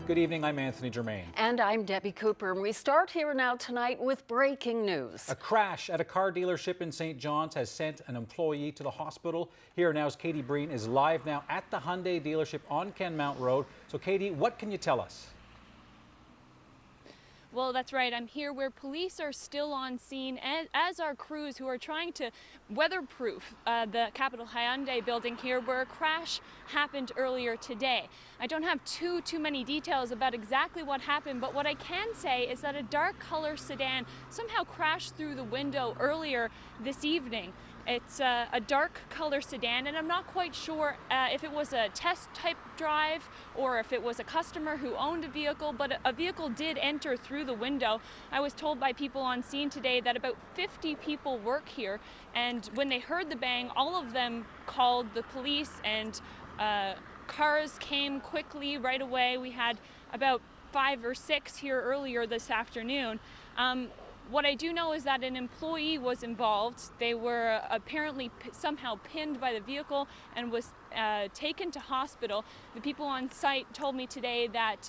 Good evening, I'm Anthony Germain. And I'm Debbie Cooper, and we start here now tonight with breaking news. A crash at a car dealership in St. John's has sent an employee to the hospital. Here now's Katie Breen is live now at the Hyundai dealership on Kenmount Road. So Katie, what can you tell us? Well, that's right. I'm here where police are still on scene, as are crews who are trying to weatherproof the Capital Hyundai building here, where a crash happened earlier today. I don't have too many details about exactly what happened, but what I can say is that a dark color sedan somehow crashed through the window earlier this evening. It's a dark color sedan, and I'm not quite sure if it was a test type drive or if it was a customer who owned a vehicle, but a vehicle did enter through the window. I was told by people on scene today that about 50 people work here, and when they heard the bang, all of them called the police, and cars came quickly right away. We had about 5 or 6 here earlier this afternoon. What I do know is that an employee was involved. They were apparently somehow pinned by the vehicle and was taken to hospital. The people on site told me today that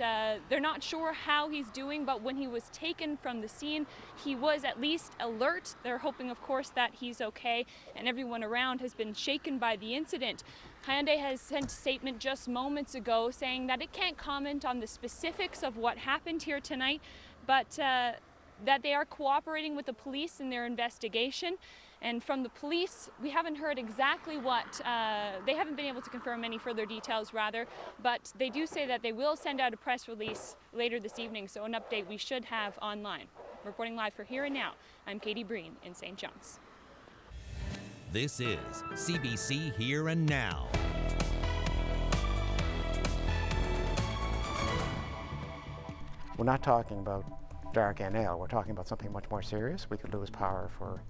they're not sure how he's doing, but when he was taken from the scene, he was at least alert. They're hoping, of course, that he's okay, and everyone around has been shaken by the incident. Hyundai has sent a statement just moments ago saying that it can't comment on the specifics of what happened here tonight, but that they are cooperating with the police in their investigation. And from the police, we haven't heard exactly what, they haven't been able to confirm any further details rather, but they do say that they will send out a press release later this evening, so an update we should have online. Reporting live for Here and Now, I'm Katie Breen in St. John's. This is CBC Here and Now. We're not talking about dark NL, we're talking about something much more serious. We could lose power for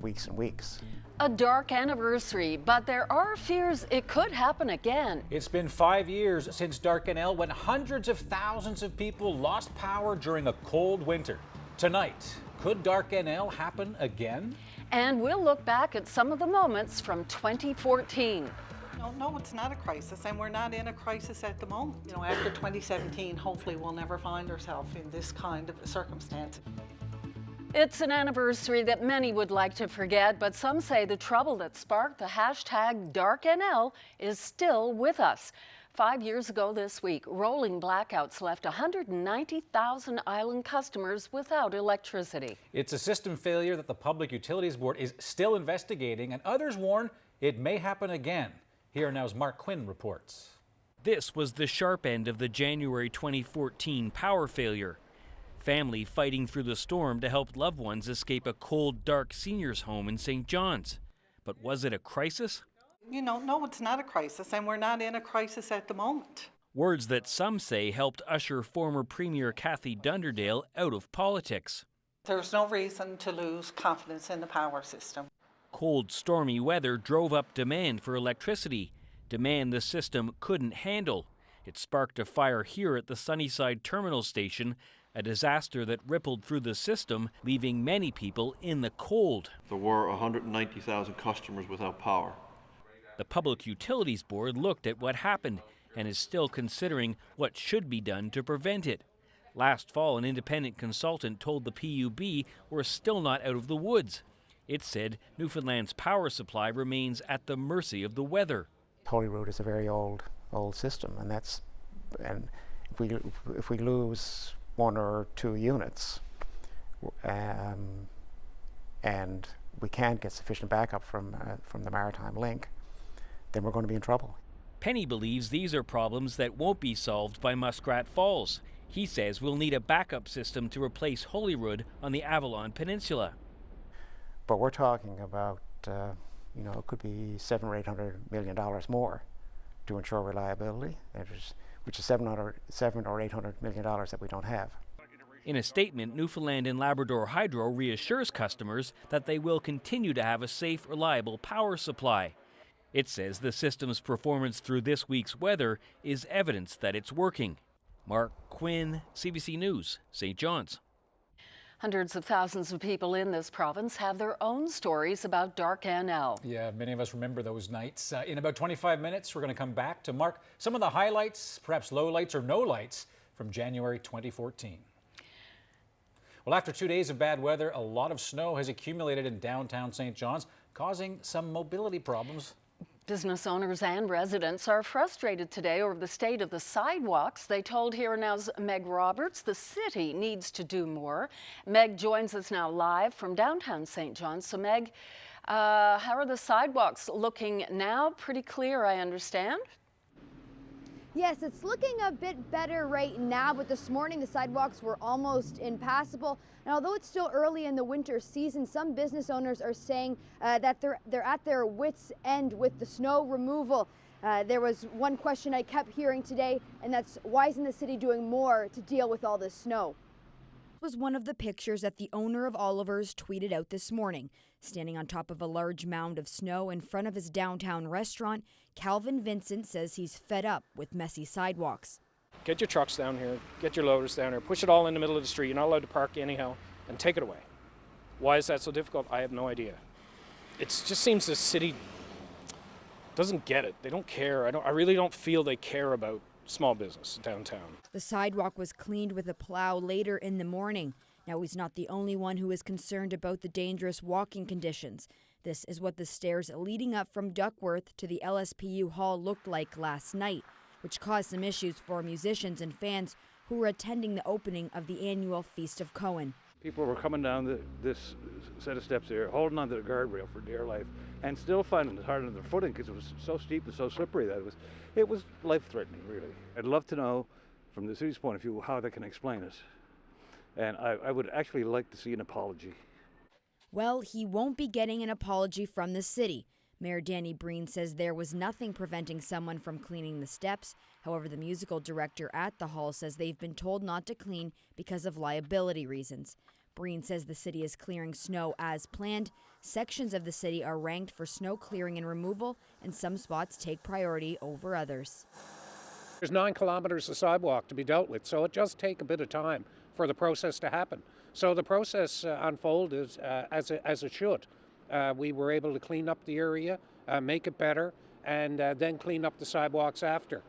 weeks and weeks. A dark anniversary, but there are fears it could happen again. It's been 5 years since dark NL, when hundreds of thousands of people lost power during a cold winter. Tonight, could dark NL happen again? And we'll look back at some of the moments from 2014. No, it's not a crisis, and we're not in a crisis at the moment. You know, after 2017, hopefully we'll never find ourselves in this kind of circumstance. It's an anniversary that many would like to forget, but some say the trouble that sparked the hashtag DarkNL is still with us. 5 years ago this week, rolling blackouts left 190,000 island customers without electricity. It's a system failure that the Public Utilities Board is still investigating, and others warn it may happen again. Here Now's Mark Quinn reports. This was the sharp end of the January 2014 power failure. Family fighting through the storm to help loved ones escape a cold, dark seniors' home in St. John's. But was it a crisis? You know, no, it's not a crisis, and we're not in a crisis at the moment. Words that some say helped usher former Premier Kathy Dunderdale out of politics. There's no reason to lose confidence in the power system. Cold, stormy weather drove up demand for electricity, demand the system couldn't handle. It sparked a fire here at the Sunnyside Terminal Station, a disaster that rippled through the system, leaving many people in the cold. There were 190,000 customers without power. The Public Utilities Board looked at what happened and is still considering what should be done to prevent it. Last fall, an independent consultant told the PUB we're still not out of the woods. It said Newfoundland's power supply remains at the mercy of the weather. Holyrood is a very old system, and if we lose 1 or 2 units, and we can't get sufficient backup from the Maritime Link, then we're going to be in trouble. Penny believes these are problems that won't be solved by Muskrat Falls. He says we'll need a backup system to replace Holyrood on the Avalon Peninsula. But we're talking about, it could be $700 or $800 million more to ensure reliability, which is $700 or $800 million that we don't have. In a statement, Newfoundland and Labrador Hydro reassures customers that they will continue to have a safe, reliable power supply. It says the system's performance through this week's weather is evidence that it's working. Mark Quinn, CBC News, St. John's. Hundreds of thousands of people in this province have their own stories about dark NL. Yeah, many of us remember those nights. In about 25 minutes, we're going to come back to mark some of the highlights, perhaps lowlights or no lights, from January 2014. Well, after 2 days of bad weather, a lot of snow has accumulated in downtown St. John's, causing some mobility problems. Business owners and residents are frustrated today over the state of the sidewalks. They told Here and Now's Meg Roberts the city needs to do more. Meg joins us now live from downtown St. John's. So Meg, how are the sidewalks looking now? Pretty clear, I understand. Yes, it's looking a bit better right now, but this morning the sidewalks were almost impassable. And although it's still early in the winter season, some business owners are saying that they're at their wits' end with the snow removal. There was one question I kept hearing today, and that's why isn't the city doing more to deal with all this snow? Was one of the pictures that the owner of Oliver's tweeted out this morning. Standing on top of a large mound of snow in front of his downtown restaurant, Calvin Vincent says he's fed up with messy sidewalks. Get your trucks down here, get your loaders down here, push it all in the middle of the street. You're not allowed to park anyhow, and take it away. Why is that so difficult? I have no idea. It just seems the city doesn't get it. They don't care. I really don't feel they care about small business downtown. The sidewalk was cleaned with a plow later in the morning. Now he's not the only one who is concerned about the dangerous walking conditions. This is what the stairs leading up from Duckworth to the LSPU hall looked like last night, which caused some issues for musicians and fans who were attending the opening of the annual Feast of Cohen. People were coming down this set of steps here, holding onto the guardrail for dear life, and still finding it hard on their footing because it was so steep and so slippery that it was life-threatening, really. I'd love to know, from the city's point of view, how they can explain it. And I would actually like to see an apology. Well, he won't be getting an apology from the city. Mayor Danny Breen says there was nothing preventing someone from cleaning the steps. However, the musical director at the hall says they've been told not to clean because of liability reasons. Breen says the city is clearing snow as planned. Sections of the city are ranked for snow clearing and removal, and some spots take priority over others. There's 9 kilometers of sidewalk to be dealt with, so it does take a bit of time for the process to happen. So the process unfolded as it should. We were able to clean up the area, make it better, and then clean up the sidewalks after.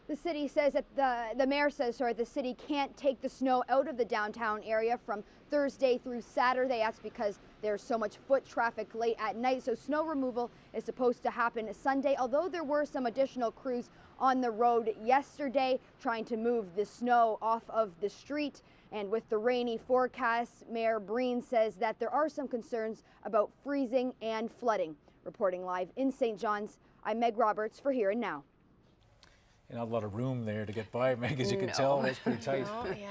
The city says that the mayor says, the city can't take the snow out of the downtown area from Thursday through Saturday. That's because there's so much foot traffic late at night. So snow removal is supposed to happen Sunday, although there were some additional crews on the road yesterday trying to move the snow off of the street. And with the rainy forecast, Mayor Breen says that there are some concerns about freezing and flooding. Reporting live in St. John's, I'm Meg Roberts for Here and Now. Not a lot of room there to get by, Meg, as you can tell. It's pretty tight. Yeah.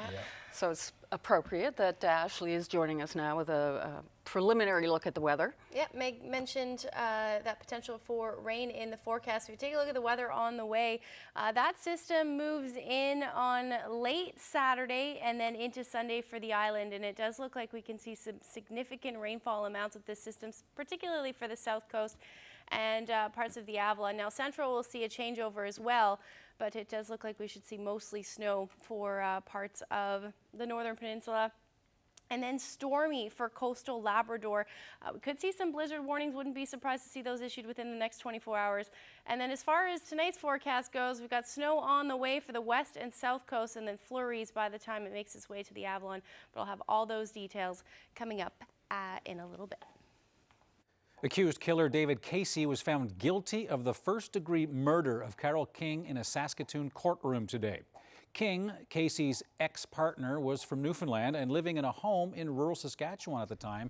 So it's appropriate that Ashley is joining us now with a preliminary look at the weather. Yeah, Meg mentioned that potential for rain in the forecast. If you take a look at the weather on the way, that system moves in on late Saturday and then into Sunday for the island. And it does look like we can see some significant rainfall amounts with this system, particularly for the south coast and parts of the Avalon. Now, Central will see a changeover as well, but it does look like we should see mostly snow for parts of the northern peninsula. And then stormy for coastal Labrador. We could see some blizzard warnings. Wouldn't be surprised to see those issued within the next 24 hours. And then as far as tonight's forecast goes, we've got snow on the way for the west and south coast, and then flurries by the time it makes its way to the Avalon. But I'll have all those details coming up in a little bit. Accused killer David Casey was found guilty of the first-degree murder of Carol King in a Saskatoon courtroom today. King, Casey's ex-partner, was from Newfoundland and living in a home in rural Saskatchewan at the time.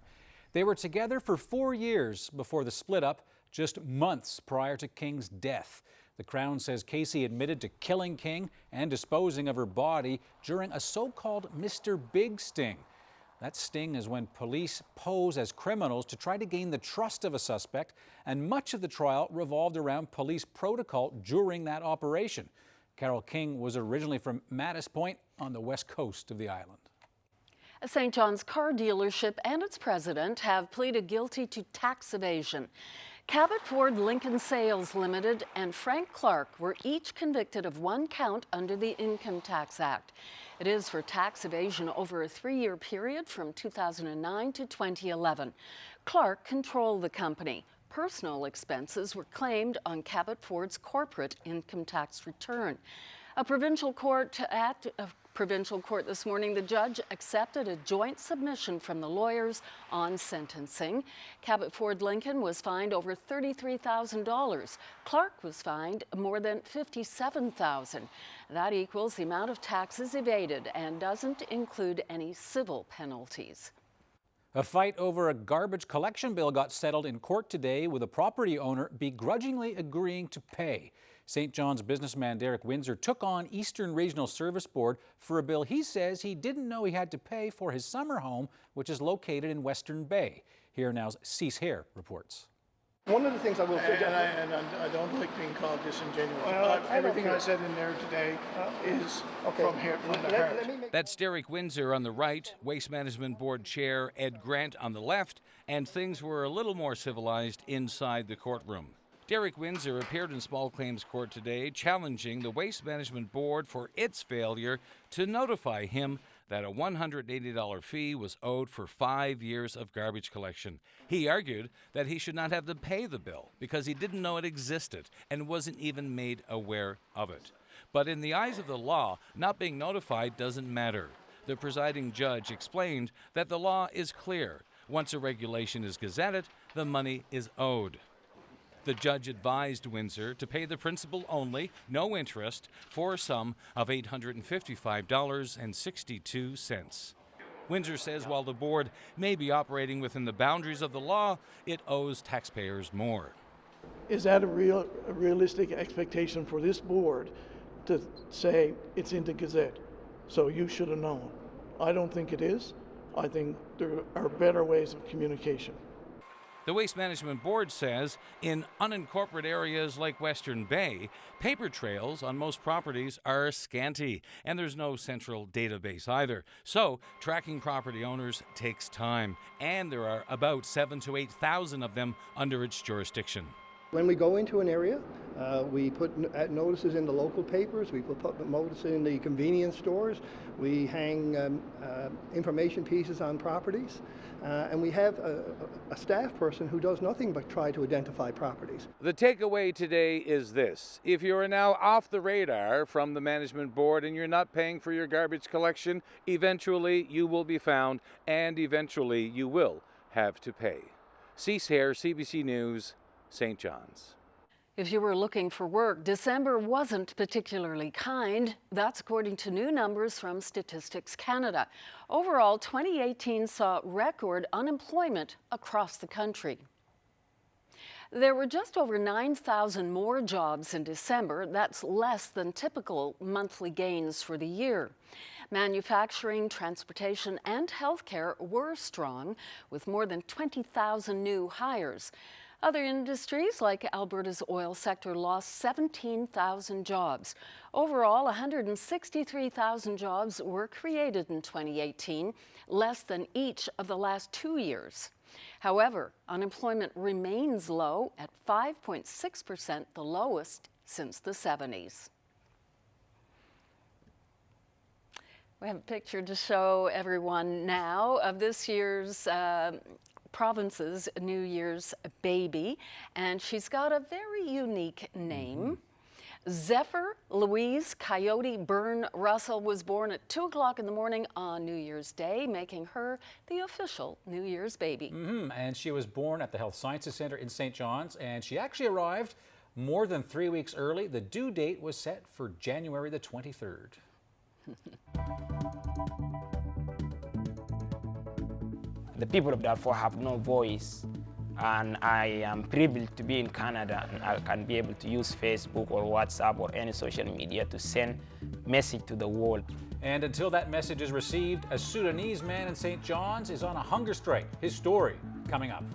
They were together for 4 years before the split-up, just months prior to King's death. The Crown says Casey admitted to killing King and disposing of her body during a so-called Mr. Big sting. That sting is when police pose as criminals to try to gain the trust of a suspect, and much of the trial revolved around police protocol during that operation. Carol King was originally from Mattis Point on the west coast of the island. A St. John's car dealership and its president have pleaded guilty to tax evasion. Cabot Ford Lincoln Sales Limited and Frank Clark were each convicted of 1 count under the Income Tax Act. It is for tax evasion over a 3-year period from 2009 to 2011. Clark controlled the company. Personal expenses were claimed on Cabot Ford's corporate income tax return. A provincial court this morning, the judge accepted a joint submission from the lawyers on sentencing. Cabot Ford Lincoln was fined over $33,000. Clark was fined more than $57,000. That equals the amount of taxes evaded and doesn't include any civil penalties. A fight over a garbage collection bill got settled in court today, with a property owner begrudgingly agreeing to pay. St. John's businessman Derek Windsor took on Eastern Regional Service Board for a bill he says he didn't know he had to pay for his summer home, which is located in Western Bay. Here now's Cease Hare reports. One of the things I will say, and I don't like being called disingenuous. Everything I said in there today is from here, from the heart. That's Derek Windsor on the right, Waste Management Board Chair Ed Grant on the left, and things were a little more civilized inside the courtroom. Derek Windsor appeared in Small Claims Court today, challenging the Waste Management Board for its failure to notify him that a $180 fee was owed for 5 years of garbage collection. He argued that he should not have to pay the bill because he didn't know it existed and wasn't even made aware of it. But in the eyes of the law, not being notified doesn't matter. The presiding judge explained that the law is clear. Once a regulation is gazetted, the money is owed. The judge advised Windsor to pay the principal only, no interest, for a sum of $855.62. Windsor says while the board may be operating within the boundaries of the law, it owes taxpayers more. Is that a realistic expectation for this board to say it's in the Gazette, so you should have known? I don't think it is. I think there are better ways of communication. The Waste Management Board says in unincorporated areas like Western Bay, paper trails on most properties are scanty, and there's no central database either. So tracking property owners takes time, and there are about 7,000 to 8,000 of them under its jurisdiction. When we go into an area, we put notices in the local papers, we put notices in the convenience stores, we hang information pieces on properties, and we have a staff person who does nothing but try to identify properties. The takeaway today is this: if you are now off the radar from the management board and you're not paying for your garbage collection, eventually you will be found and eventually you will have to pay. Cease Hare, CBC News, St. John's. If you were looking for work, December wasn't particularly kind. That's according to new numbers from Statistics Canada. Overall, 2018 saw record unemployment across the country. There were just over 9,000 more jobs in December. That's less than typical monthly gains for the year. Manufacturing, transportation, and healthcare were strong, with more than 20,000 new hires. Other industries, like Alberta's oil sector, lost 17,000 jobs. Overall, 163,000 jobs were created in 2018, less than each of the last 2 years. However, unemployment remains low at 5.6%, the lowest since the 70s. We have a picture to show everyone now of this year's province's New Year's baby, and she's got a very unique name. Zephyr Louise Coyote Byrne Russell was born at 2 o'clock in the morning on New Year's Day, making her the official New Year's baby. And she was born at the Health Sciences Centre in St. John's, and she actually arrived more than 3 weeks early. The due date was set for January the 23rd. The people of Darfur have no voice, and I am privileged to be in Canada, and I can be able to use Facebook or WhatsApp or any social media to send message to the world. And until that message is received, a Sudanese man in St. John's is on a hunger strike. His story coming up.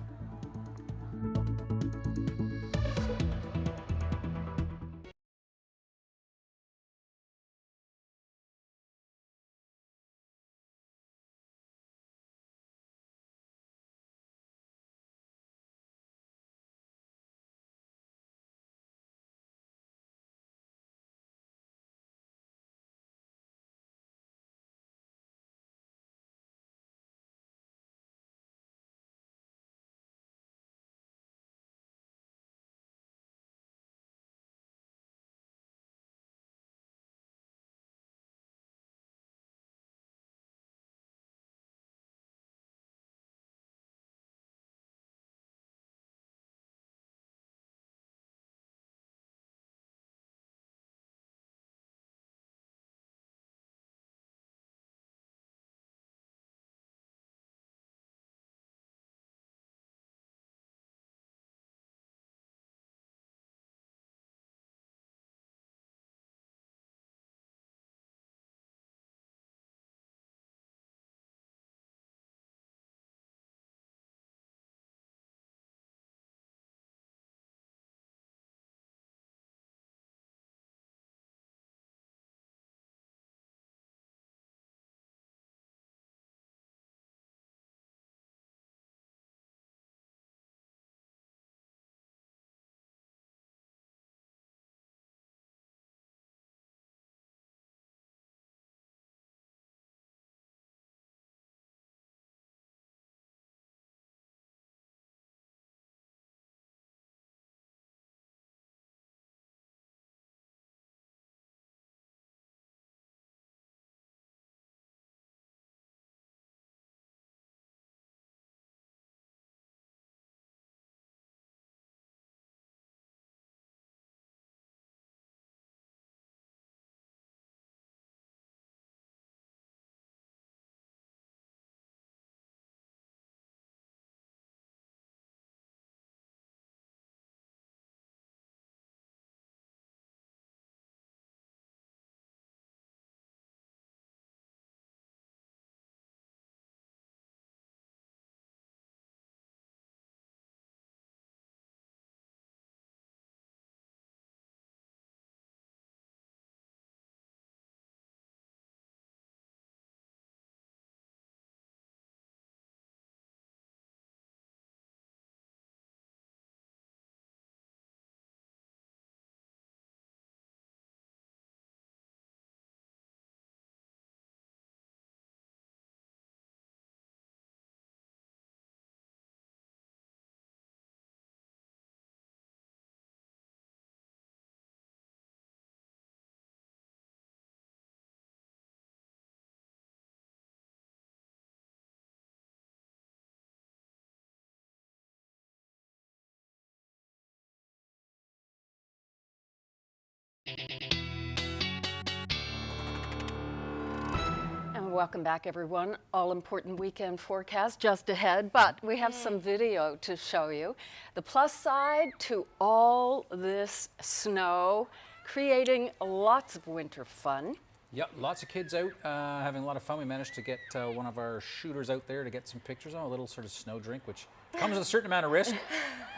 And welcome back, everyone. All-important weekend forecast just ahead, but we have some video to show you. The plus side to all this snow, creating lots of winter fun. Yep, lots of kids out having a lot of fun. We managed to get one of our shooters out there to get some pictures on a little sort of snow drink, which comes with a certain amount of risk.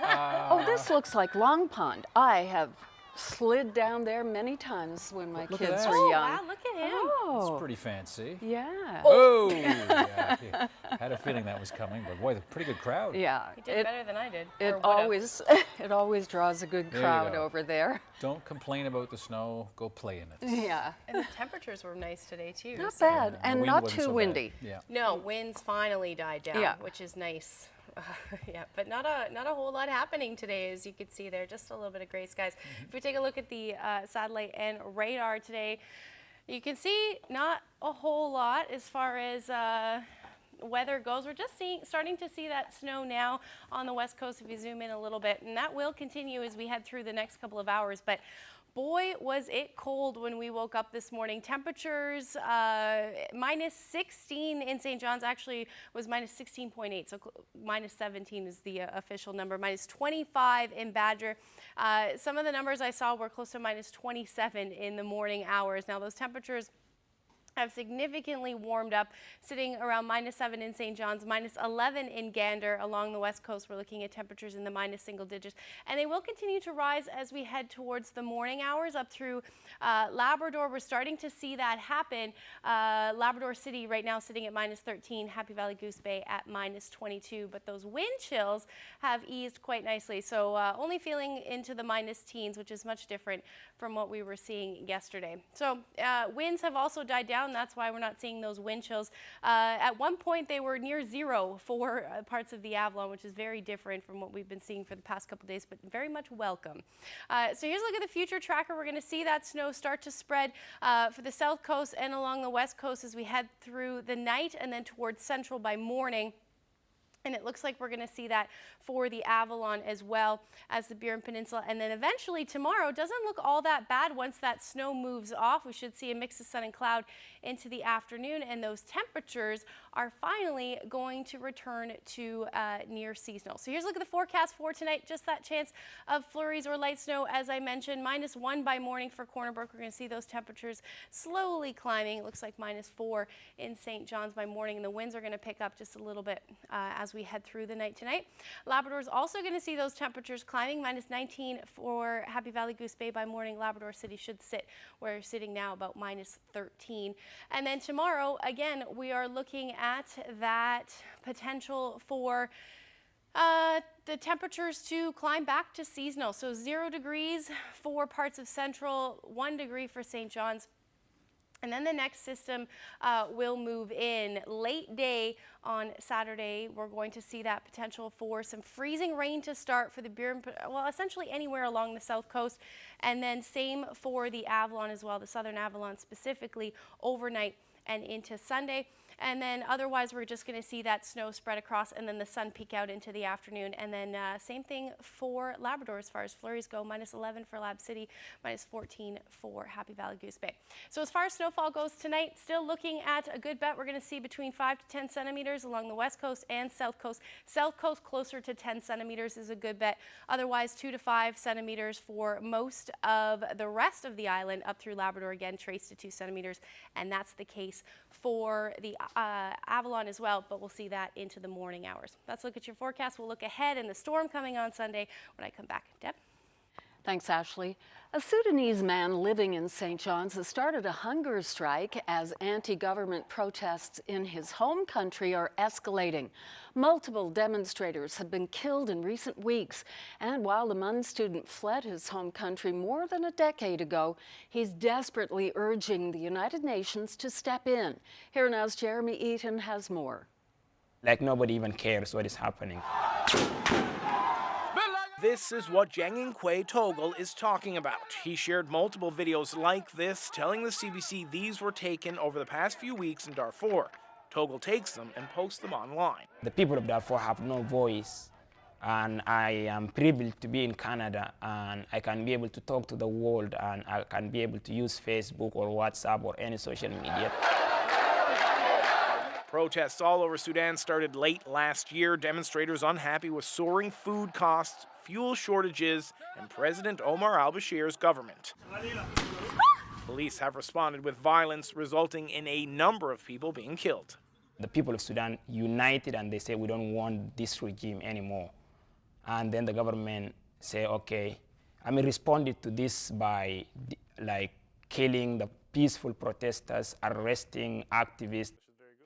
Oh, this looks like Long Pond. I have slid down there many times when my Look at kids that. were Oh, young. wow, look at him. Oh, It's pretty fancy. yeah. Oh, yeah. Had a feeling that was coming, but boy, a pretty good crowd. Yeah. He did better than I did. It or would've. always, it always draws a good There you crowd go. over there. Don't complain about the snow. Go play in it. Yeah. And the temperatures were nice today, too. Not so- bad, the and wind not wasn't too so bad. windy. Yeah. No, winds finally died down, Yeah. which is nice. Yeah, but not a whole lot happening today, as you can see there. Just a little bit of gray skies. If we take a look at the satellite and radar today, you can see not a whole lot as far as weather goes. We're just starting to see that snow now on the west coast if you zoom in a little bit, and that will continue as we head through the next couple of hours. But boy, was it cold when we woke up this morning. Temperatures minus 16 in St. John's, actually was minus 16.8, so minus 17 is the official number. Minus 25 in Badger. Some of the numbers I saw were close to minus 27 in the morning hours. Now those temperatures have significantly warmed up, sitting around minus 7 in St. John's, minus 11 in Gander. Along the west coast, we're looking at temperatures in the minus single digits, and they will continue to rise as we head towards the morning hours up through Labrador. We're starting to see that happen. Labrador City right now sitting at minus 13, Happy Valley Goose Bay at minus 22, but those wind chills have eased quite nicely, so only feeling into the minus teens, which is much different from what we were seeing yesterday. So winds have also died down. That's why we're not seeing those wind chills. At one point, they were near zero for parts of the Avalon, which is very different from what we've been seeing for the past couple days, but very much welcome. So here's a look at the future tracker. We're going to see that snow start to spread for the south coast and along the west coast as we head through the night and then towards central by morning. And it looks like we're going to see that for the Avalon as well as the Burin Peninsula. And then eventually tomorrow doesn't look all that bad once that snow moves off. We should see a mix of sun and cloud into the afternoon, and those temperatures are finally going to return to near seasonal. So here's a look at the forecast for tonight. Just that chance of flurries or light snow, as I mentioned, minus 1 by morning for Corner Brook. We're going to see those temperatures slowly climbing. It looks like minus 4 in St. John's by morning, and the winds are going to pick up just a little bit as we head through the night tonight. Labrador is also going to see those temperatures climbing, minus 19 for Happy Valley Goose Bay by morning. Labrador City should sit where we're sitting now, about minus 13. And then tomorrow, again, we are looking at that potential for the temperatures to climb back to seasonal. So 0 degrees for parts of central, 1 degree for St. John's. And then the next system will move in late day on Saturday. We're going to see that potential for some freezing rain to start for the Burin, well, essentially anywhere along the south coast. And then same for the Avalon as well, the southern Avalon specifically, overnight and into Sunday. And then otherwise, we're just going to see that snow spread across and then the sun peek out into the afternoon. And then same thing for Labrador as far as flurries go, minus 11 for Lab City, minus 14 for Happy Valley Goose Bay. So as far as snowfall goes tonight, still looking at a good bet. We're going to see between 5 to 10 centimeters along the west coast and south coast. South coast closer to 10 centimeters is a good bet. Otherwise, 2 to 5 centimeters for most of the rest of the island up through Labrador, again, traced to 2 centimeters. And that's the case for the Avalon as well, but we'll see that into the morning hours. Let's look at your forecast. We'll look ahead and the storm coming on Sunday when I come back. Deb? Thanks, Ashley. A Sudanese man living in St. John's has started a hunger strike as anti-government protests in his home country are escalating. Multiple demonstrators have been killed in recent weeks, and while the Mun student fled his home country more than a decade ago, he's desperately urging the United Nations to step in. Here now's Jeremy Eaton has more. Like nobody even cares what is happening. This is what Jangin Kwe Togel is talking about. He shared multiple videos like this, telling the CBC these were taken over the past few weeks in Darfur. Togel takes them and posts them online. The people of Darfur have no voice, And I am privileged to be in Canada, and I can be able to talk to the world, and I can be able to use Facebook or WhatsApp or any social media. Protests all over Sudan started late last year. Demonstrators unhappy with soaring food costs, fuel shortages, and President Omar al-Bashir's government. Police have responded with violence, resulting in a number of people being killed. The people of Sudan united, and they say, we don't want this regime anymore. And then the government say, okay, responded to this by killing the peaceful protesters, arresting activists.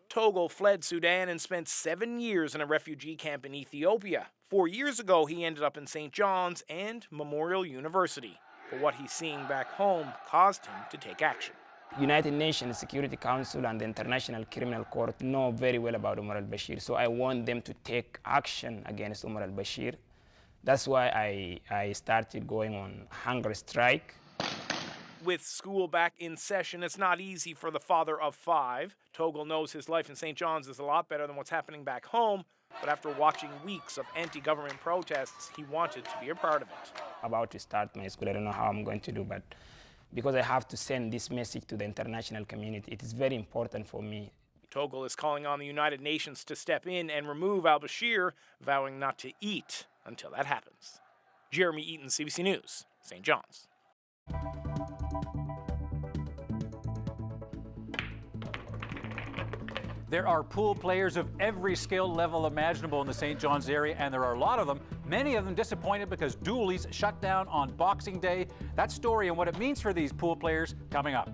Togol fled Sudan and spent 7 years in a refugee camp in Ethiopia. 4 years ago, he ended up in St. John's and Memorial University. But what he's seeing back home caused him to take action. United Nations Security Council and the International Criminal Court know very well about Omar al-Bashir, so I want them to take action against Omar al-Bashir. That's why I started going on hunger strike. With school back in session, it's not easy for the father of 5. Togol knows his life in St. John's is a lot better than what's happening back home, but after watching weeks of anti-government protests, he wanted to be a part of it. About to start my school, I don't know how I'm going to do, but because I have to send this message to the international community, it is very important for me. Togol is calling on the United Nations to step in and remove al-Bashir, vowing not to eat until that happens. Jeremy Eaton, CBC News, St. John's. There are pool players of every skill level imaginable in the St. John's area, and there are a lot of them, many of them disappointed because Dooley's shut down on Boxing Day. That story and what it means for these pool players coming up.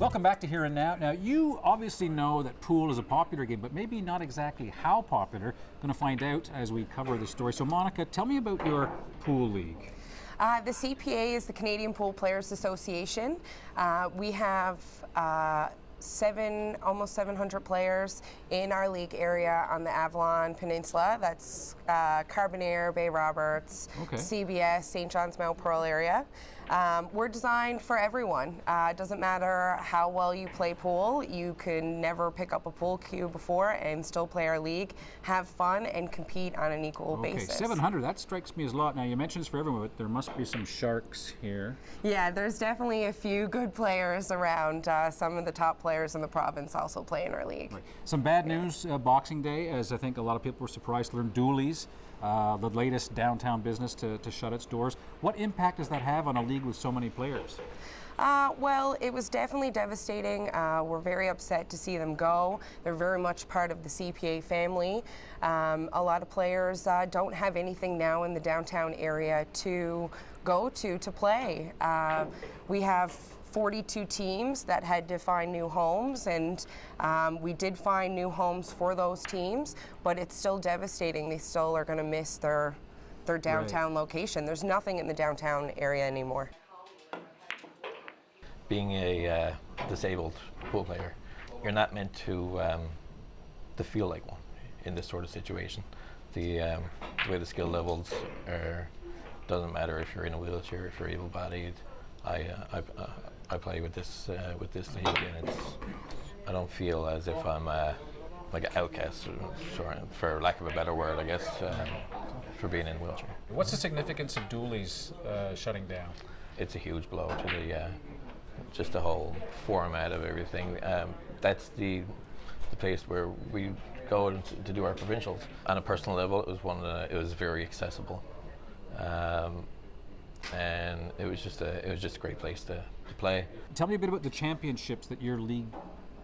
Welcome back to Here and Now. Now, you obviously know that pool is a popular game, but maybe not exactly how popular. Going to find out as we cover the story. So, Monica, tell me about your pool league. The CPA is the Canadian Pool Players Association. We have almost 700 players in our league area on the Avalon Peninsula. That's Carbonear, Bay Roberts, CBS, St. John's, Mount Pearl area. We're designed for everyone. It doesn't matter how well you play pool. You can never pick up a pool cue before and still play our league, have fun, and compete on an equal basis. 700, that strikes me as a lot. Now, you mentioned it's for everyone, but there must be some sharks here. Yeah, there's definitely a few good players around. Some of the top players in the province also play in our league. Right. Some bad news, Boxing Day, as I think a lot of people were surprised to learn. Dooley's, the latest downtown business to shut its doors. What impact does that have on a league with so many players? Well, it was definitely devastating. We're very upset to see them go. They're very much part of the CPA family. A lot of players don't have anything now in the downtown area to go to play. We have 42 teams that had to find new homes, and we did find new homes for those teams, but it's still devastating. They still are going to miss their downtown location. There's nothing in the downtown area anymore. Being a disabled pool player, you're not meant to feel like one in this sort of situation. The way the skill levels are, doesn't matter if you're in a wheelchair, if you're able-bodied. I play with this league, and I don't feel as if I'm like an outcast, for lack of a better word, I guess, for being in a wheelchair. What's the significance of Dooley's shutting down? It's a huge blow to the just the whole format of everything. That's the place where we go to do our provincials. On a personal level, it was very accessible, and it was just a great place to play. Tell me a bit about the championships that your league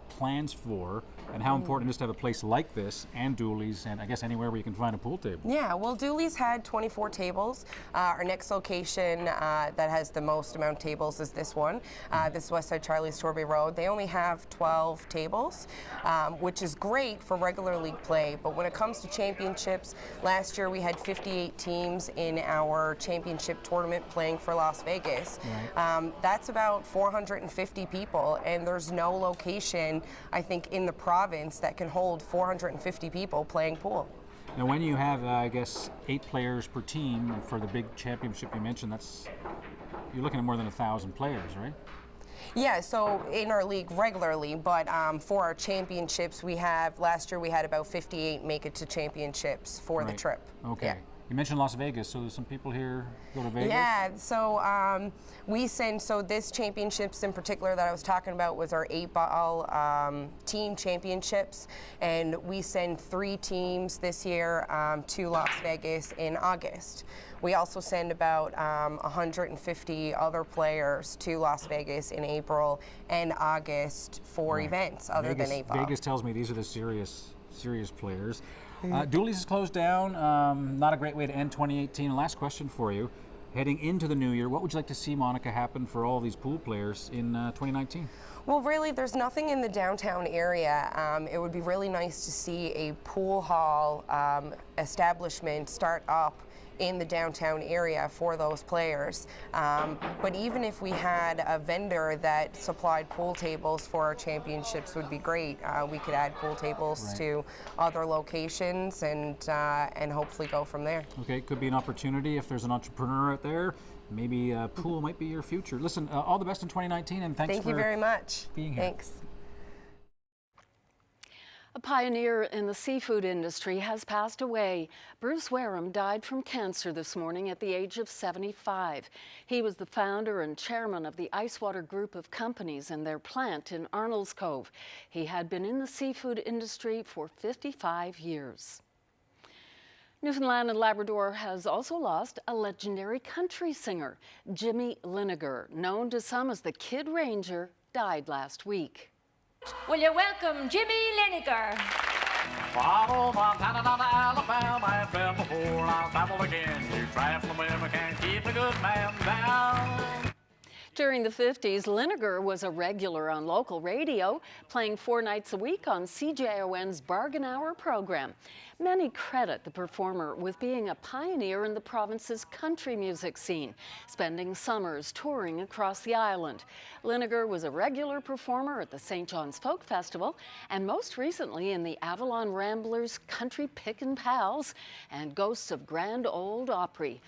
plans for, and how important it is to have a place like this and Dooley's, and I guess anywhere where you can find a pool table. Yeah, well, Dooley's had 24 tables. Our next location that has the most amount of tables is this one. This is Westside Charlie's Torbay Road. They only have 12 tables, which is great for regular league play, but when it comes to championships, last year we had 58 teams in our championship tournament playing for Las Vegas. Right. That's about 450 people, and there's no location, I think, in the province that can hold 450 people playing pool. Now, when you have, I guess, 8 players per team, and for the big championship you mentioned, you're looking at more than 1,000 players, right? Yeah, so in our league regularly, but for our championships, last year we had about 58 make it to championships for the trip. Okay. Yeah. You mentioned Las Vegas, so there's some people here go to Vegas? Yeah, so this championships in particular that I was talking about was our 8-ball team championships, and we send 3 teams this year to Las Vegas in August. We also send about 150 other players to Las Vegas in April and August for events other than 8-ball. Vegas tells me these are the serious players. Dooley's is closed down. Not a great way to end 2018. And last question for you. Heading into the new year, what would you like to see, Monica, happen for all these pool players in 2019? Well, really, there's nothing in the downtown area. It would be really nice to see a pool hall establishment start up in the downtown area for those players. But even if we had a vendor that supplied pool tables for our championships would be great. We could add pool tables to other locations and hopefully go from there. Okay, could be an opportunity if there's an entrepreneur out there. Maybe pool might be your future. Listen, all the best in 2019, and thanks for you very much. Being here. Thanks. A pioneer in the seafood industry has passed away. Bruce Wareham died from cancer this morning at the age of 75. He was the founder and chairman of the Icewater Group of Companies and their plant in Arnold's Cove. He had been in the seafood industry for 55 years. Newfoundland and Labrador has also lost a legendary country singer. Jimmy Liniger, known to some as the Kid Ranger, died last week. Will you welcome Jimmy Liniger? Follow Montana down to Alabama, I've been before, I'll travel again. You travel with me, can't keep a good man down. During the 50s, Linegar was a regular on local radio, playing 4 nights a week on CJON's Bargain Hour program. Many credit the performer with being a pioneer in the province's country music scene, spending summers touring across the island. Linegar was a regular performer at the St. John's Folk Festival and most recently in the Avalon Ramblers' Country Pickin' Pals and Ghosts of Grand Ole Opry.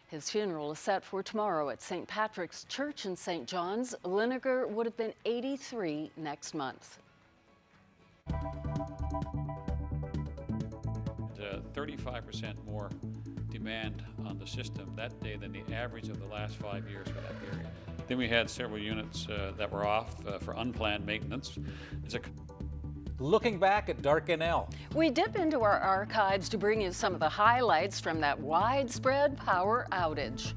His funeral is set for tomorrow at St. Patrick's Church in St. John's. Linegar would have been 83 next month. 35% more demand on the system that day than the average of the last 5 years for that period. Then we had several units that were off for unplanned maintenance. Looking back at Dark NL. We dip into our archives to bring you some of the highlights from that widespread power outage.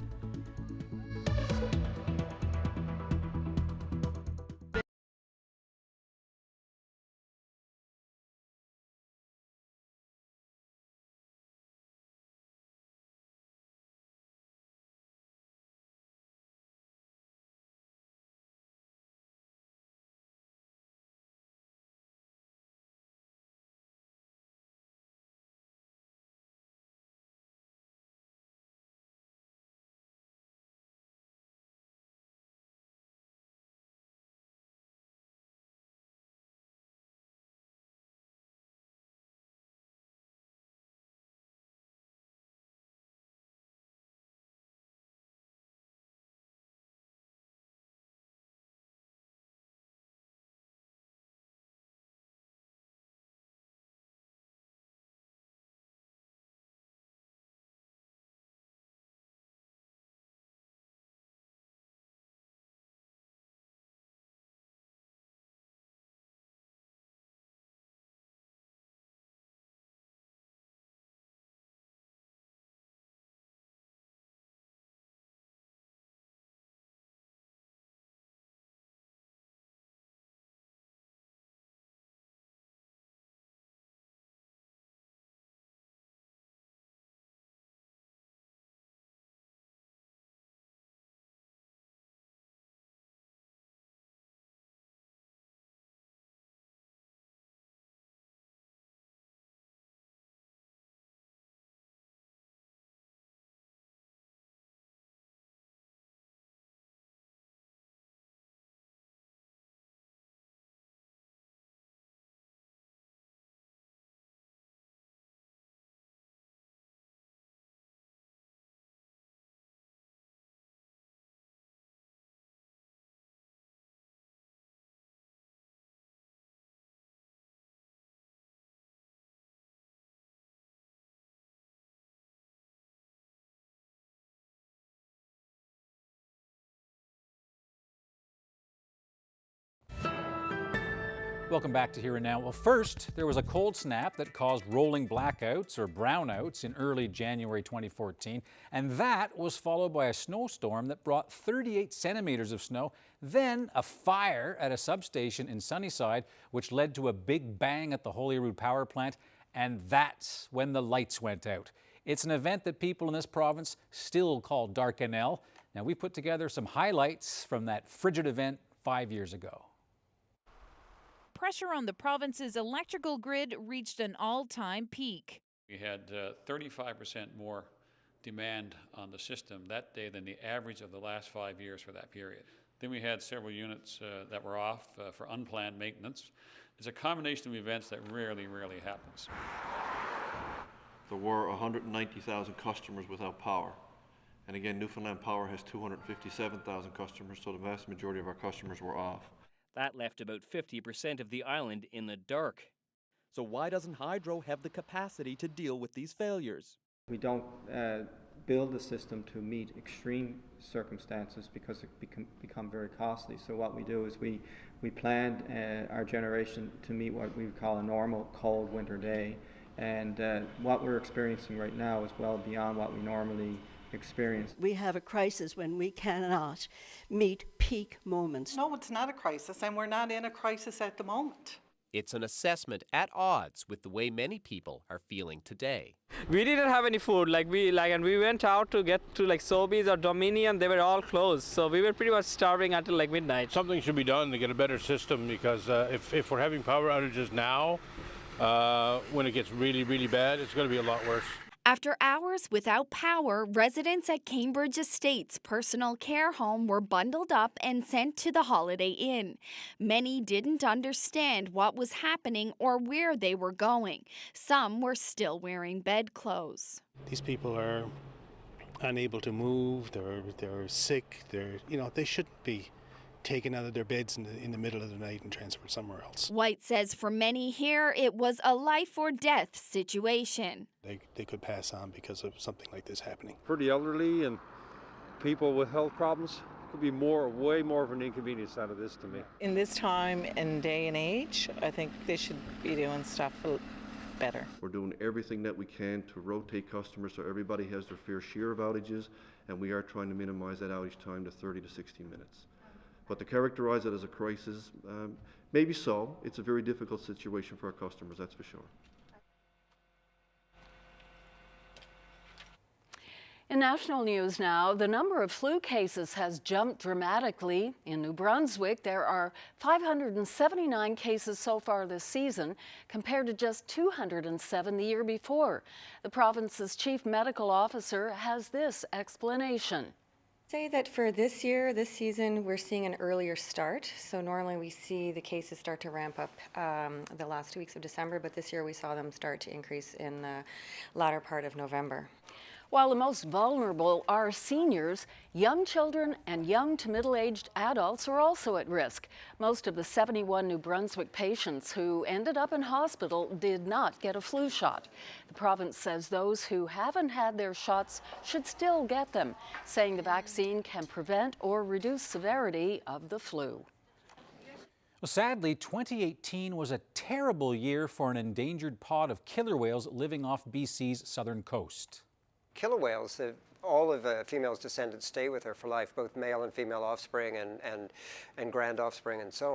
Welcome back to Here and Now. Well, first, there was a cold snap that caused rolling blackouts or brownouts in early January 2014, and that was followed by a snowstorm that brought 38 centimeters of snow, then a fire at a substation in Sunnyside, which led to a big bang at the Holyrood power plant, and that's when the lights went out. It's an event that people in this province still call Dark NL. Now, we put together some highlights from that frigid event 5 years ago. Pressure on the province's electrical grid reached an all-time peak. We had 35% more demand on the system that day than the average of the last 5 years for that period. Then we had several units that were off for unplanned maintenance. It's a combination of events that rarely happens. There were 190,000 customers without power. And again, Newfoundland Power has 257,000 customers, so the vast majority of our customers were off. That left about 50% of the island in the dark. So why doesn't Hydro have the capacity to deal with these failures? We don't build the system to meet extreme circumstances because it become very costly. So what we do is we planned our generation to meet what we call a normal cold winter day. And what we're experiencing right now is well beyond what we normally experience. We have a crisis when we cannot meet peak moments. No, it's not a crisis, and we're not in a crisis at the moment. It's an assessment at odds with the way many people are feeling today. We didn't have any food, and we went out to get to Sobeys or Dominion. They were all closed, so we were pretty much starving until midnight. Something should be done to get a better system, because if we're having power outages now, when it gets really, really bad, it's going to be a lot worse. After hours without power, residents at Cambridge Estates personal care home were bundled up and sent to the Holiday Inn. Many didn't understand what was happening or where they were going. Some were still wearing bedclothes. These people are unable to move, they're sick, they shouldn't be taken out of their beds in the middle of the night and transferred somewhere else. White says for many here, it was a life or death situation. They could pass on because of something like this happening. For the elderly and people with health problems, it could be way more of an inconvenience out of this to me. In this time and day and age, I think they should be doing stuff better. We're doing everything that we can to rotate customers so everybody has their fair share of outages, and we are trying to minimize that outage time to 30 to 60 minutes. But to characterize it as a crisis, maybe so. It's a very difficult situation for our customers, that's for sure. In national news now, the number of flu cases has jumped dramatically. In New Brunswick, there are 579 cases so far this season, compared to just 207 the year before. The province's chief medical officer has this explanation. Say that for this season, we're seeing an earlier start. So normally we see the cases start to ramp up the last 2 weeks of December, but this year we saw them start to increase in the latter part of November. While the most vulnerable are seniors, young children and young to middle-aged adults are also at risk. Most of the 71 New Brunswick patients who ended up in hospital did not get a flu shot. The province says those who haven't had their shots should still get them, saying the vaccine can prevent or reduce severity of the flu. Well, sadly, 2018 was a terrible year for an endangered pod of killer whales living off BC's southern coast. Killer whales, all of a female's descendants stay with her for life, both male and female offspring and grand offspring and so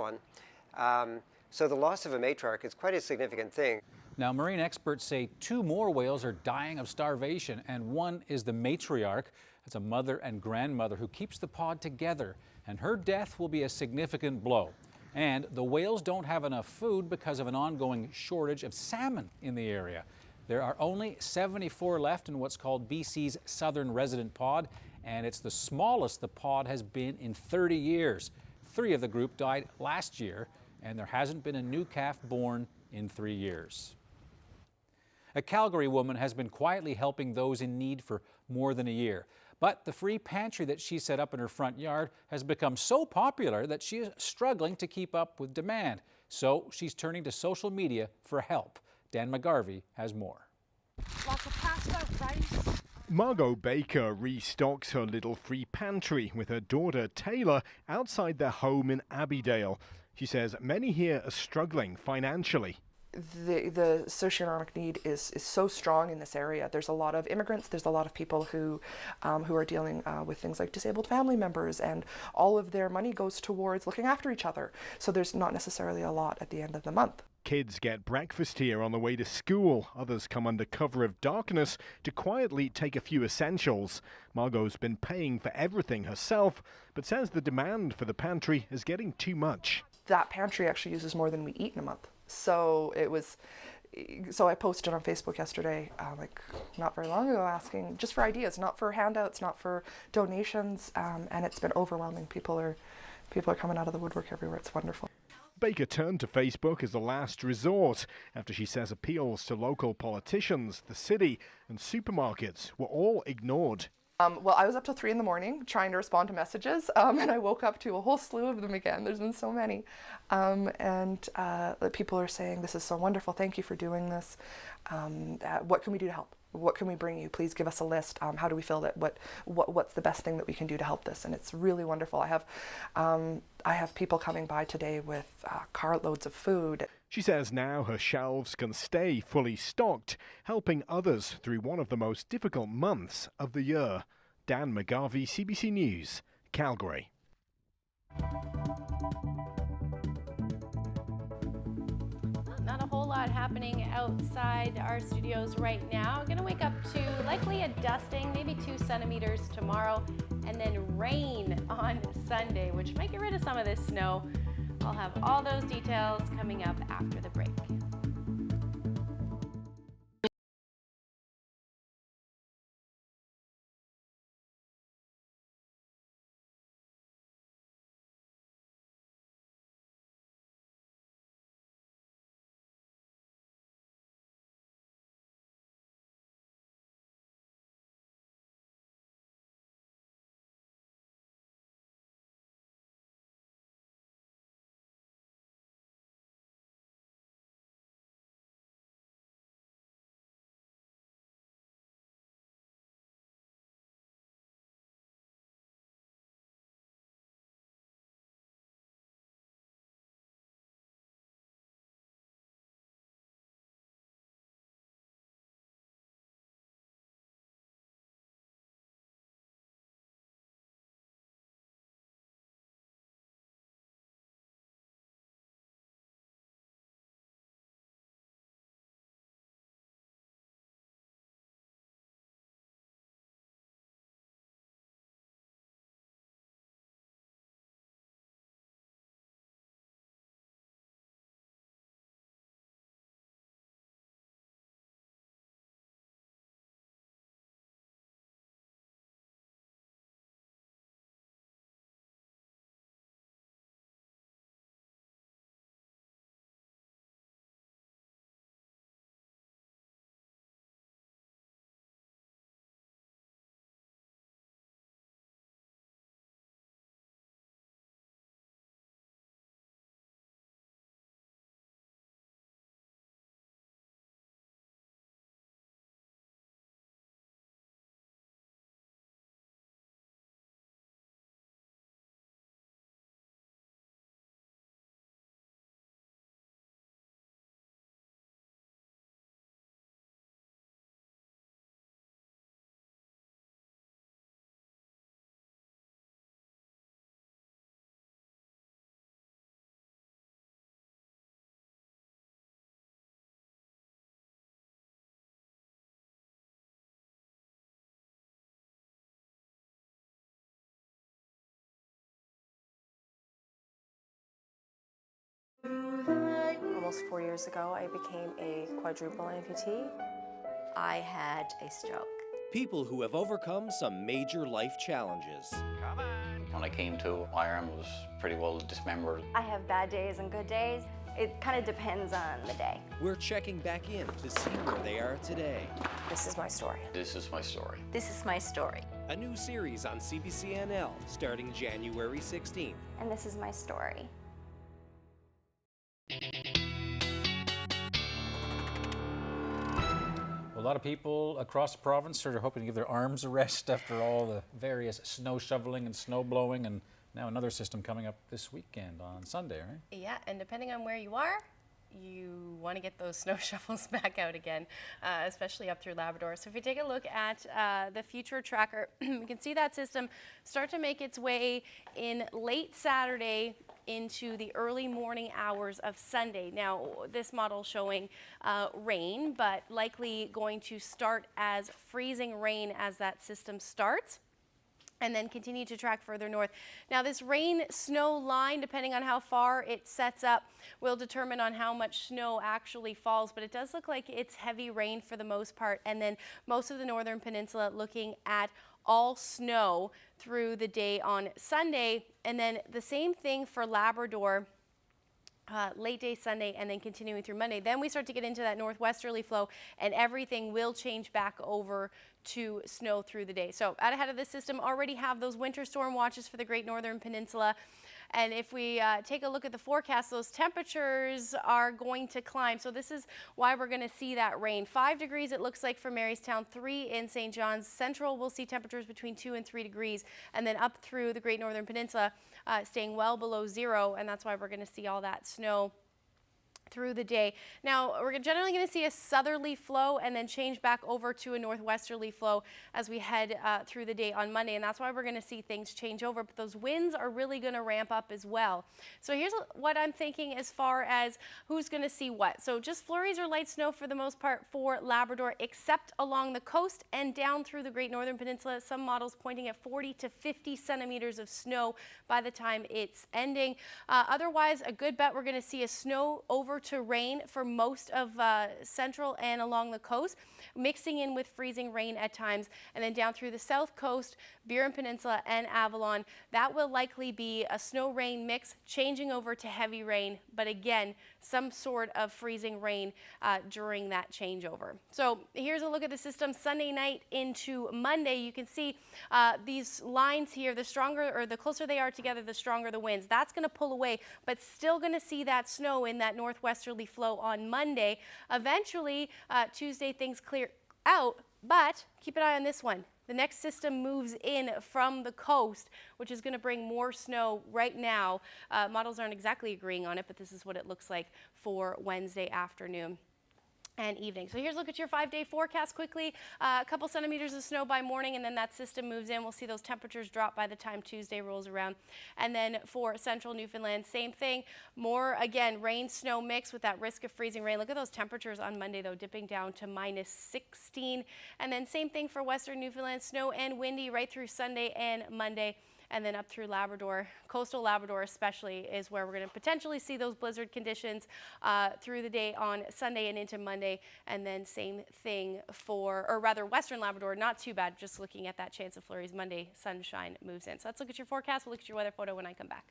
on. So the loss of a matriarch is quite a significant thing. Now, marine experts say 2 more whales are dying of starvation, and one is the matriarch. That's a mother and grandmother who keeps the pod together, and her death will be a significant blow. And the whales don't have enough food because of an ongoing shortage of salmon in the area. There are only 74 left in what's called BC's Southern Resident Pod, and it's the smallest the pod has been in 30 years. 3 of the group died last year, and there hasn't been a new calf born in 3 years. A Calgary woman has been quietly helping those in need for more than a year. But the free pantry that she set up in her front yard has become so popular that she is struggling to keep up with demand. So she's turning to social media for help. Dan McGarvey has more. Lots of pasta, rice. Margot Baker restocks her little free pantry with her daughter Taylor outside their home in Abbeydale. She says many here are struggling financially. The socioeconomic need is so strong in this area. There's a lot of immigrants, there's a lot of people who are dealing with things like disabled family members, and all of their money goes towards looking after each other. So there's not necessarily a lot at the end of the month. Kids get breakfast here on the way to school. Others come under cover of darkness to quietly take a few essentials. Margot's been paying for everything herself, but says the demand for the pantry is getting too much. That pantry actually uses more than we eat in a month. So I posted on Facebook yesterday, not very long ago, asking just for ideas, not for handouts, not for donations, and it's been overwhelming. People are coming out of the woodwork everywhere. It's wonderful. Baker turned to Facebook as a last resort after she says appeals to local politicians, the city and supermarkets were all ignored. Well, I was up till 3 in the morning trying to respond to messages, and I woke up to a whole slew of them again. There's been so many. People are saying, this is so wonderful, thank you for doing this. What can we do to help? What can we bring you? Please give us a list. How do we fill it? What's the best thing that we can do to help this? And it's really wonderful. I have people coming by today with carloads of food. She says now her shelves can stay fully stocked, helping others through one of the most difficult months of the year. Dan McGarvey, CBC News, Calgary. happening outside our studios right now. Going to wake up to likely a dusting, maybe 2 centimeters tomorrow, and then rain on Sunday, which might get rid of some of this snow. I'll have all those details coming up after the break. Almost 4 years ago, I became a quadruple amputee. I had a stroke. People who have overcome some major life challenges. When I came to, my arm was pretty well dismembered. I have bad days and good days. It kind of depends on the day. We're checking back in to see where they are today. This is my story. This is my story. This is my story. A new series on CBC NL starting January 16th. And this is my story. A lot of people across the province are hoping to give their arms a rest after all the various snow shoveling and snow blowing, and now another system coming up this weekend on Sunday, right? Yeah, and depending on where you are, you want to get those snow shovels back out again, especially up through Labrador. So if you take a look at the future tracker, you can see that system start to make its way in late Saturday into the early morning hours of Sunday. Now, this model showing rain, but likely going to start as freezing rain as that system starts, and then continue to track further north. Now, this rain-snow line, depending on how far it sets up, will determine on how much snow actually falls, but it does look like it's heavy rain for the most part, and then most of the northern peninsula looking at all snow through the day on Sunday, and then the same thing for Labrador. Late day Sunday and then continuing through Monday. Then we start to get into that northwesterly flow and everything will change back over to snow through the day. So out ahead of this system, already have those winter storm watches for the Great Northern Peninsula. And if we take a look at the forecast, those temperatures are going to climb. So this is why we're going to see that rain. 5 degrees it looks like for Marystown, 3 in St. John's. Central we'll see temperatures between 2 and 3 degrees. And then up through the Great Northern Peninsula staying well below 0. And that's why we're going to see all that snow through the day. Now, we're generally going to see a southerly flow and then change back over to a northwesterly flow as we head through the day on Monday, and that's why we're going to see things change over, but those winds are really going to ramp up as well. So here's what I'm thinking as far as who's going to see what. So just flurries or light snow for the most part for Labrador, except along the coast and down through the Great Northern Peninsula. Some models pointing at 40 to 50 centimeters of snow by the time it's ending. Otherwise, a good bet we're going to see a snow over to rain for most of central and along the coast, mixing in with freezing rain at times, and then down through the south coast, Burin Peninsula and Avalon. That will likely be a snow-rain mix, changing over to heavy rain, but again, some sort of freezing rain during that changeover. So here's a look at the system Sunday night into Monday. You can see these lines here, the stronger or the closer they are together, the stronger the winds. That's going to pull away, but still going to see that snow in that northwesterly flow on Monday. Eventually, Tuesday, things clear out, but keep an eye on this one. The next system moves in from the coast, which is going to bring more snow right now. Models aren't exactly agreeing on it, but this is what it looks like for Wednesday afternoon and evening. So here's a look at your 5-day forecast quickly. A couple centimeters of snow by morning, and then that system moves in. We'll see those temperatures drop by the time Tuesday rolls around. And then for central Newfoundland, same thing. More, again, rain, snow mix with that risk of freezing rain. Look at those temperatures on Monday, though, dipping down to minus 16. And then same thing for western Newfoundland, snow and windy right through Sunday and Monday. And then up through Labrador, coastal Labrador especially, is where we're going to potentially see those blizzard conditions through the day on Sunday and into Monday. And then same thing for, or rather western Labrador, not too bad, just looking at that chance of flurries. Monday, sunshine moves in. So let's look at your forecast. We'll look at your weather photo when I come back.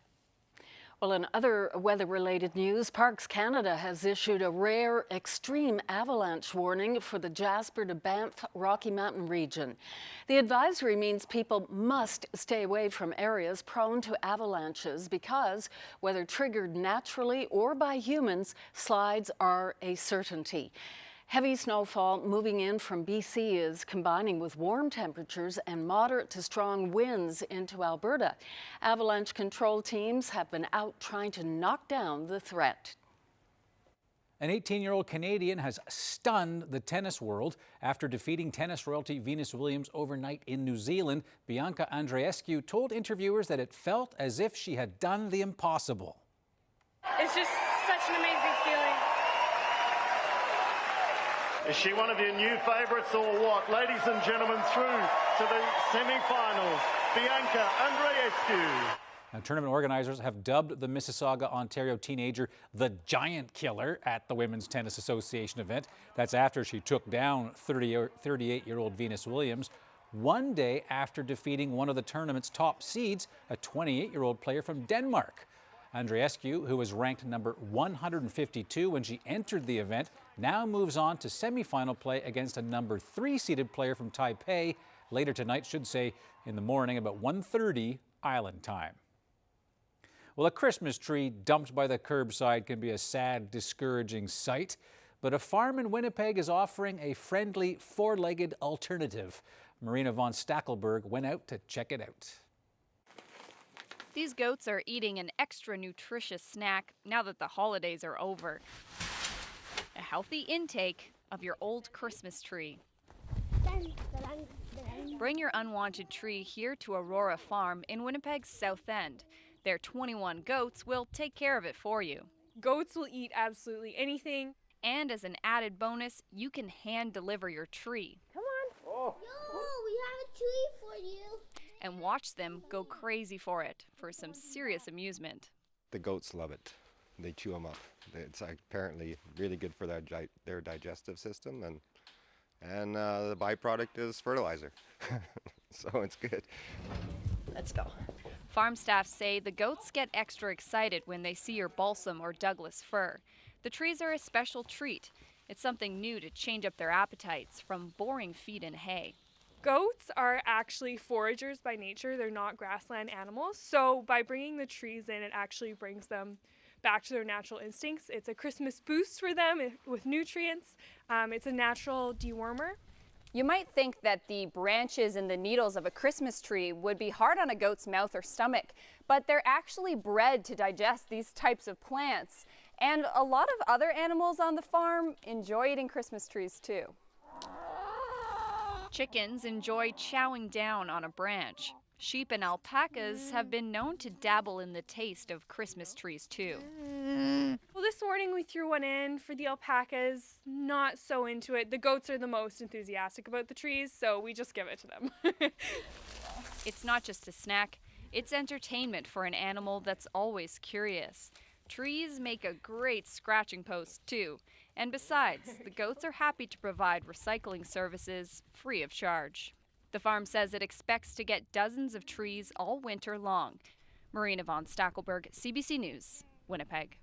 Well, in other weather-related news, Parks Canada has issued a rare extreme avalanche warning for the Jasper to Banff Rocky Mountain region. The advisory means people must stay away from areas prone to avalanches because, whether triggered naturally or by humans, slides are a certainty. Heavy snowfall moving in from BC is combining with warm temperatures and moderate to strong winds into Alberta. Avalanche control teams have been out trying to knock down the threat. An 18-year-old Canadian has stunned the tennis world after defeating tennis royalty Venus Williams overnight in New Zealand. Bianca Andreescu told interviewers that it felt as if she had done the impossible. It's just such an amazing feeling. Is she one of your new favourites or what? Ladies and gentlemen, through to the semi-finals, Bianca Andreescu. Now, tournament organizers have dubbed the Mississauga, Ontario teenager the Giant Killer at the Women's Tennis Association event. That's after she took down 38-year-old Venus Williams one day after defeating one of the tournament's top seeds, a 28-year-old player from Denmark. Andreescu, who was ranked number 152 when she entered the event, now moves on to semifinal play against a number 3 seeded player from Taipei later tonight, should say in the morning, about 1:30 Island time. Well, a Christmas tree dumped by the curbside can be a sad, discouraging sight, but a farm in Winnipeg is offering a friendly 4-legged alternative. Marina von Stackelberg went out to check it out. These goats are eating an extra nutritious snack now that the holidays are over. A healthy intake of your old Christmas tree. Bring your unwanted tree here to Aurora Farm in Winnipeg's South End. Their 21 goats will take care of it for you. Goats will eat absolutely anything. And as an added bonus, you can hand deliver your tree. Come on. Oh. Yo, we have a tree for you. And watch them go crazy for it for some serious amusement. The goats love it. They chew them up. It's apparently really good for their digestive system, and the byproduct is fertilizer. So it's good. Let's go. Farm staff say the goats get extra excited when they see your balsam or Douglas fir. The trees are a special treat. It's something new to change up their appetites from boring feed and hay. Goats are actually foragers by nature. They're not grassland animals. So by bringing the trees in, it actually brings them back to their natural instincts. It's a Christmas boost for them with nutrients. It's a natural dewormer. You might think that the branches and the needles of a Christmas tree would be hard on a goat's mouth or stomach, but they're actually bred to digest these types of plants. And a lot of other animals on the farm enjoy eating Christmas trees too. Chickens enjoy chowing down on a branch. Sheep and alpacas have been known to dabble in the taste of Christmas trees too. Well, this morning we threw one in for the alpacas, not so into it. The goats are the most enthusiastic about the trees, so we just give it to them. It's not just a snack, it's entertainment for an animal that's always curious. Trees make a great scratching post too. And besides, the goats are happy to provide recycling services free of charge. The farm says it expects to get dozens of trees all winter long. Marina von Stackelberg, CBC News, Winnipeg.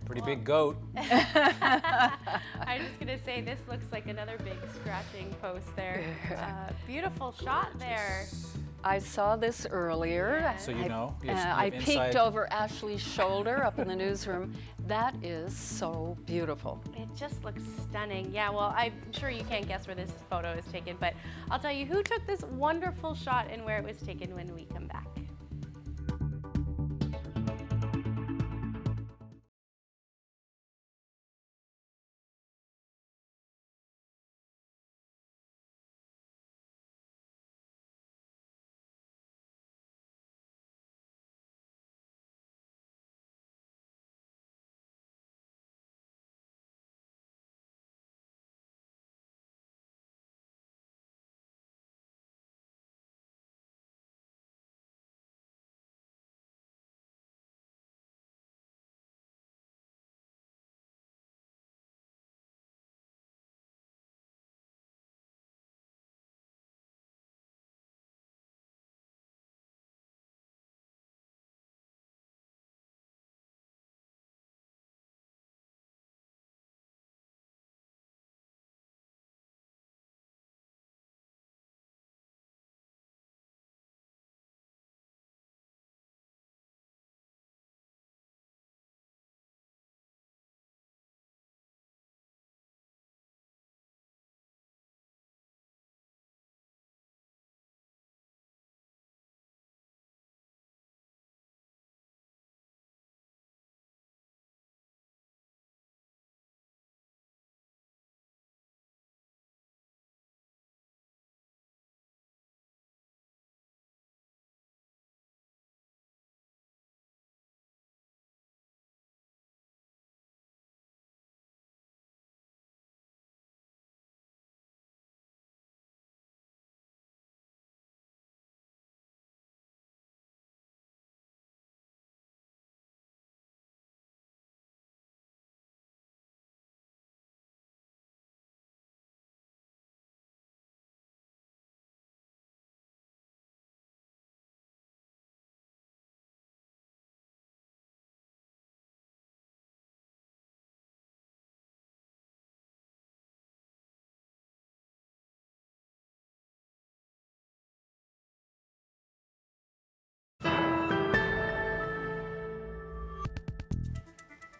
Pretty big goat. I'm just going to say this looks like another big scratching post there. Beautiful shot there. I saw this earlier. So you know. I peeked over Ashley's shoulder up in the newsroom. That is so beautiful. It just looks stunning. Yeah, well, I'm sure you can't guess where this photo is taken, but I'll tell you who took this wonderful shot and where it was taken when we come back.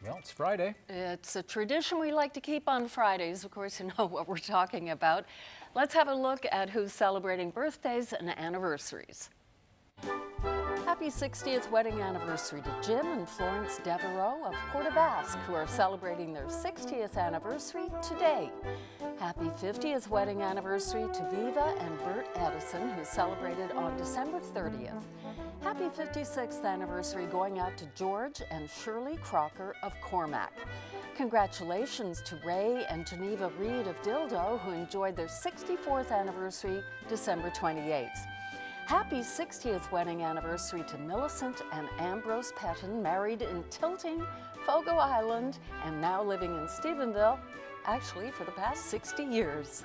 Well, it's Friday. It's a tradition we like to keep on Fridays. Of course, you know what we're talking about. Let's have a look at who's celebrating birthdays and anniversaries. Happy 60th wedding anniversary to Jim and Florence Devereaux of Port Basque, who are celebrating their 60th anniversary today. Happy 50th wedding anniversary to Viva and Bert Edison, who celebrated on December 30th. Happy 56th anniversary going out to George and Shirley Crocker of Cormac. Congratulations to Ray and Geneva Reed of Dildo, who enjoyed their 64th anniversary December 28th. Happy 60th wedding anniversary to Millicent and Ambrose Petton, married in Tilting, Fogo Island, and now living in Stephenville, actually for the past 60 years.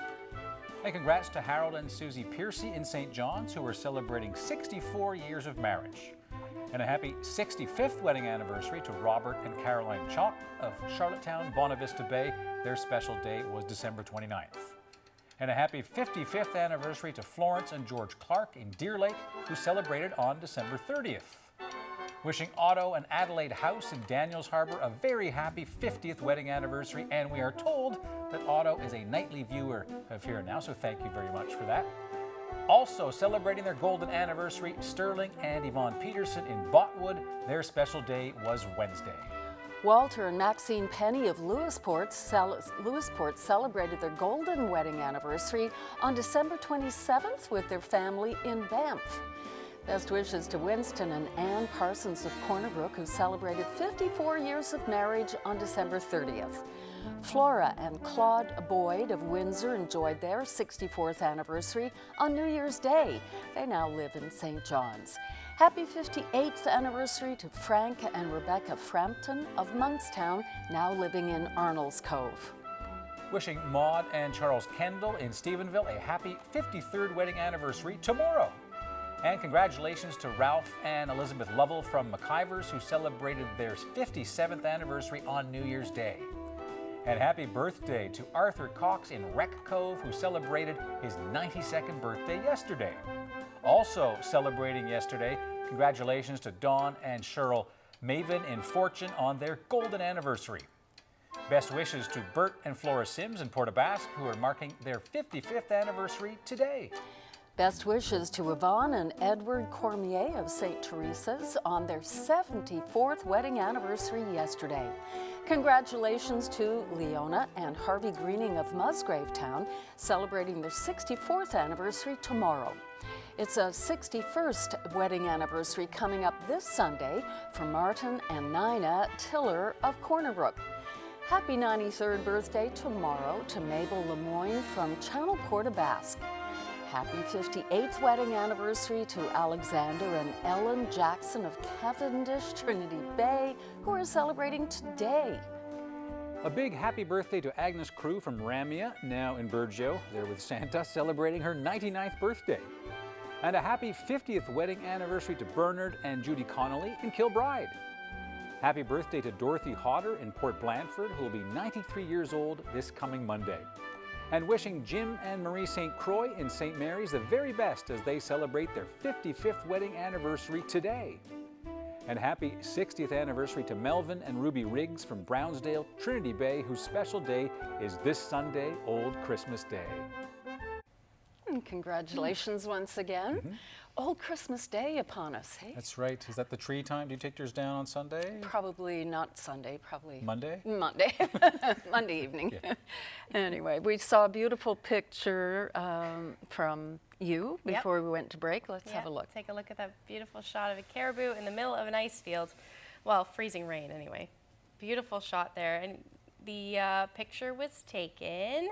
And congrats to Harold and Susie Piercy in St. John's, who are celebrating 64 years of marriage. And a happy 65th wedding anniversary to Robert and Caroline Chalk of Charlottetown, Bonavista Bay. Their special day was December 29th. And a happy 55th anniversary to Florence and George Clark in Deer Lake, who celebrated on December 30th. Wishing Otto and Adelaide House in Daniels Harbor a very happy 50th wedding anniversary, and we are told that Otto is a nightly viewer of Here and Now, so thank you very much for that. Also celebrating their golden anniversary, Sterling and Yvonne Peterson in Botwood. Their special day was Wednesday. Walter and Maxine Penny of Lewisport celebrated their golden wedding anniversary on December 27th with their family in Banff. Best wishes to Winston and Ann Parsons of Corner Brook, who celebrated 54 years of marriage on December 30th. Flora and Claude Boyd of Windsor enjoyed their 64th anniversary on New Year's Day. They now live in St. John's. Happy 58th anniversary to Frank and Rebecca Frampton of Monkstown, now living in Arnold's Cove. Wishing Maud and Charles Kendall in Stephenville a happy 53rd wedding anniversary tomorrow. And congratulations to Ralph and Elizabeth Lovell from McIvers, who celebrated their 57th anniversary on New Year's Day. And happy birthday to Arthur Cox in Wreck Cove, who celebrated his 92nd birthday yesterday. Also celebrating yesterday, congratulations to Dawn and Cheryl Maven in Fortune on their golden anniversary. Best wishes to Bert and Flora Sims in Port aux Basques, who are marking their 55th anniversary today. Best wishes to Yvonne and Edward Cormier of St. Teresa's on their 74th wedding anniversary yesterday. Congratulations to Leona and Harvey Greening of Musgrave Town, celebrating their 64th anniversary tomorrow. It's a 61st wedding anniversary coming up this Sunday for Martin and Nina Tiller of Corner Brook. Happy 93rd birthday tomorrow to Mabel Lemoyne from Channel Port aux Basques. Happy 58th wedding anniversary to Alexander and Ellen Jackson of Cavendish, Trinity Bay, who are celebrating today. A big happy birthday to Agnes Crew from Ramia, now in Burgeo. They're with Santa, celebrating her 99th birthday. And a happy 50th wedding anniversary to Bernard and Judy Connolly in Kilbride. Happy birthday to Dorothy Hodder in Port Blandford, who will be 93 years old this coming Monday. And wishing Jim and Marie St. Croix in St. Mary's the very best as they celebrate their 55th wedding anniversary today. And happy 60th anniversary to Melvin and Ruby Riggs from Brownsdale, Trinity Bay, whose special day is this Sunday, Old Christmas Day. And congratulations once again. Old Christmas Day upon us, hey? That's right. Is that the tree time? Do you take yours down on Sunday? Probably not Sunday, probably Monday? Monday. Monday evening. Yeah. Anyway, we saw a beautiful picture from you before we went to break. Let's have a look. Take a look at that beautiful shot of a caribou in the middle of an ice field. Well, freezing rain anyway. Beautiful shot there. And the picture was taken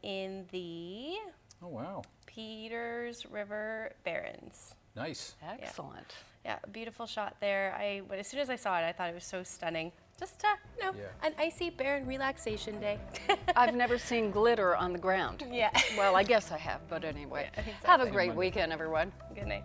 in the Oh, wow. Peters River Barrens. Nice. Excellent. Yeah, a beautiful shot there. But as soon as I saw it, I thought it was so stunning. Just, an icy barren relaxation day. I've never seen glitter on the ground. Yeah. Well, I guess I have, but anyway. Yeah, exactly. Have a great weekend, everyone. Good night.